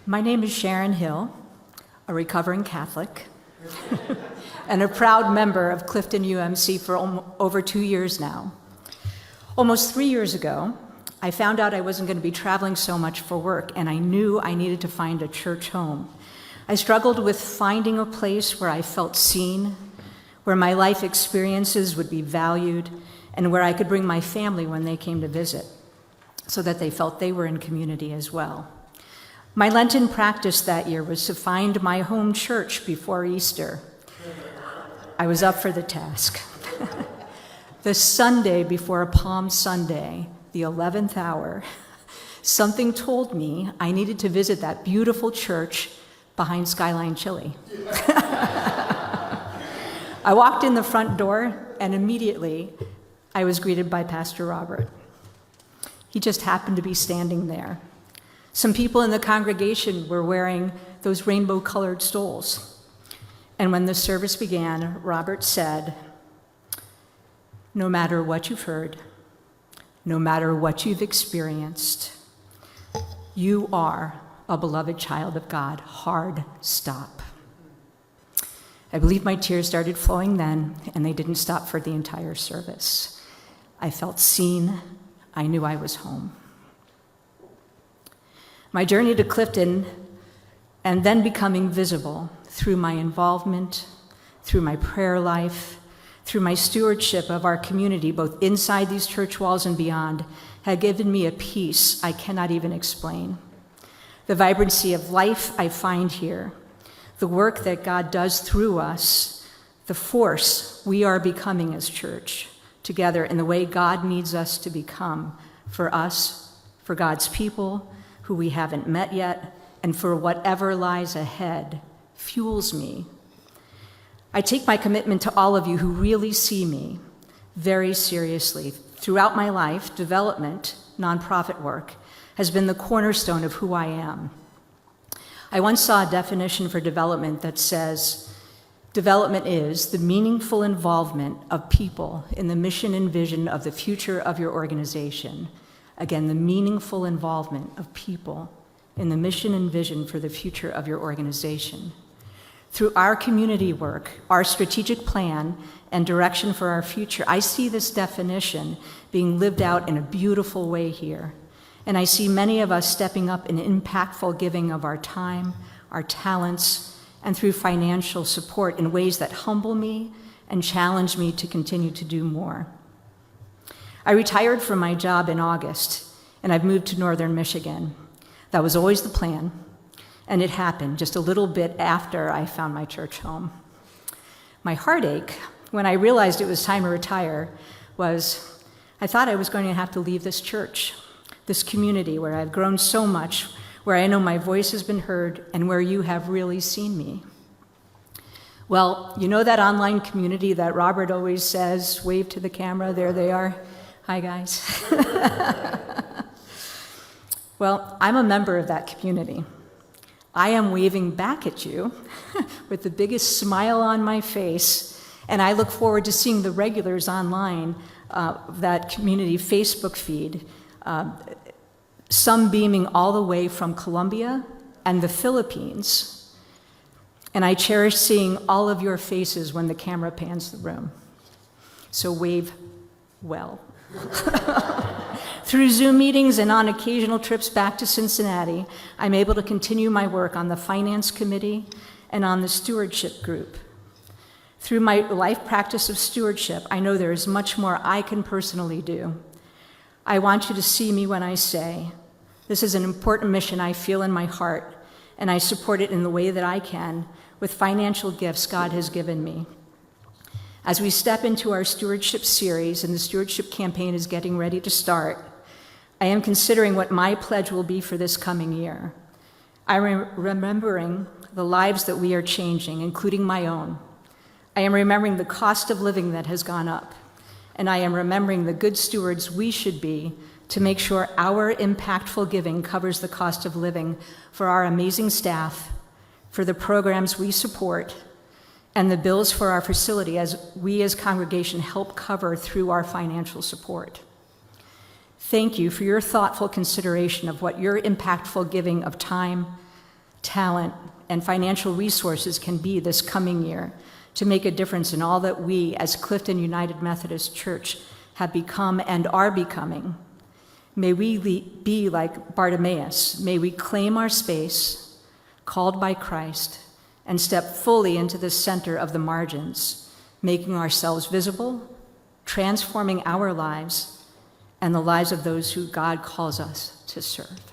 My name is Sharon Hill, a recovering Catholic, and a proud member of Clifton UMC for over 2 years now. Almost 3 years ago, I found out I wasn't going to be traveling so much for work, and I knew I needed to find a church home. I struggled with finding a place where I felt seen, where my life experiences would be valued, and where I could bring my family when they came to visit, so that they felt they were in community as well. My Lenten practice that year was to find my home church before Easter. I was up for the task. The Sunday before Palm Sunday, the 11th hour, something told me I needed to visit that beautiful church behind Skyline Chili. I walked in the front door, and immediately I was greeted by Pastor Robert. He just happened to be standing there. Some people in the congregation were wearing those rainbow-colored stoles. And when the service began, Robert said, "No matter what you've heard, no matter what you've experienced, you are a beloved child of God. Hard stop." I believe my tears started flowing then, and they didn't stop for the entire service. I felt seen. I knew I was home. My journey to Clifton, and then becoming visible through my involvement, through my prayer life, through my stewardship of our community, both inside these church walls and beyond, had given me a peace I cannot even explain. The vibrancy of life I find here, the work that God does through us, the force we are becoming as church together in the way God needs us to become for us, for God's people who we haven't met yet, and for whatever lies ahead, fuels me. I take my commitment to all of you who really see me very seriously. Throughout my life, development, nonprofit work, has been the cornerstone of who I am. I once saw a definition for development that says, development is the meaningful involvement of people in the mission and vision of the future of your organization. Again, the meaningful involvement of people in the mission and vision for the future of your organization. Through our community work, our strategic plan, and direction for our future, I see this definition being lived out in a beautiful way here. And I see many of us stepping up in impactful giving of our time, our talents, and through financial support in ways that humble me and challenge me to continue to do more. I retired from my job in August, and I've moved to northern Michigan. That was always the plan, and it happened just a little bit after I found my church home. My heartache, when I realized it was time to retire, was I thought I was going to have to leave this church, this community where I've grown so much, where I know my voice has been heard, and where you have really seen me. Well, you know that online community that Robert always says, wave to the camera, there they are. Hi, guys. Well, I'm a member of that community. I am waving back at you with the biggest smile on my face, and I look forward to seeing the regulars online, that community Facebook feed, some beaming all the way from Colombia and the Philippines. And I cherish seeing all of your faces when the camera pans the room. So wave well. Through Zoom meetings and on occasional trips back to Cincinnati, I'm able to continue my work on the finance committee and on the stewardship group. Through my life practice of stewardship, I know there is much more I can personally do. I want you to see me when I say, this is an important mission I feel in my heart, and I support it in the way that I can with financial gifts God has given me. As we step into our stewardship series, and the stewardship campaign is getting ready to start, I am considering what my pledge will be for this coming year. I'm remembering the lives that we are changing, including my own. I am remembering the cost of living that has gone up, and I am remembering the good stewards we should be to make sure our impactful giving covers the cost of living for our amazing staff, for the programs we support, and the bills for our facility as we as congregation help cover through our financial support. Thank you for your thoughtful consideration of what your impactful giving of time, talent, and financial resources can be this coming year to make a difference in all that we as Clifton United Methodist Church have become and are becoming. May we be like Bartimaeus. May we claim our space, called by Christ, and step fully into the center of the margins, making ourselves visible, transforming our lives, and the lives of those who God calls us to serve.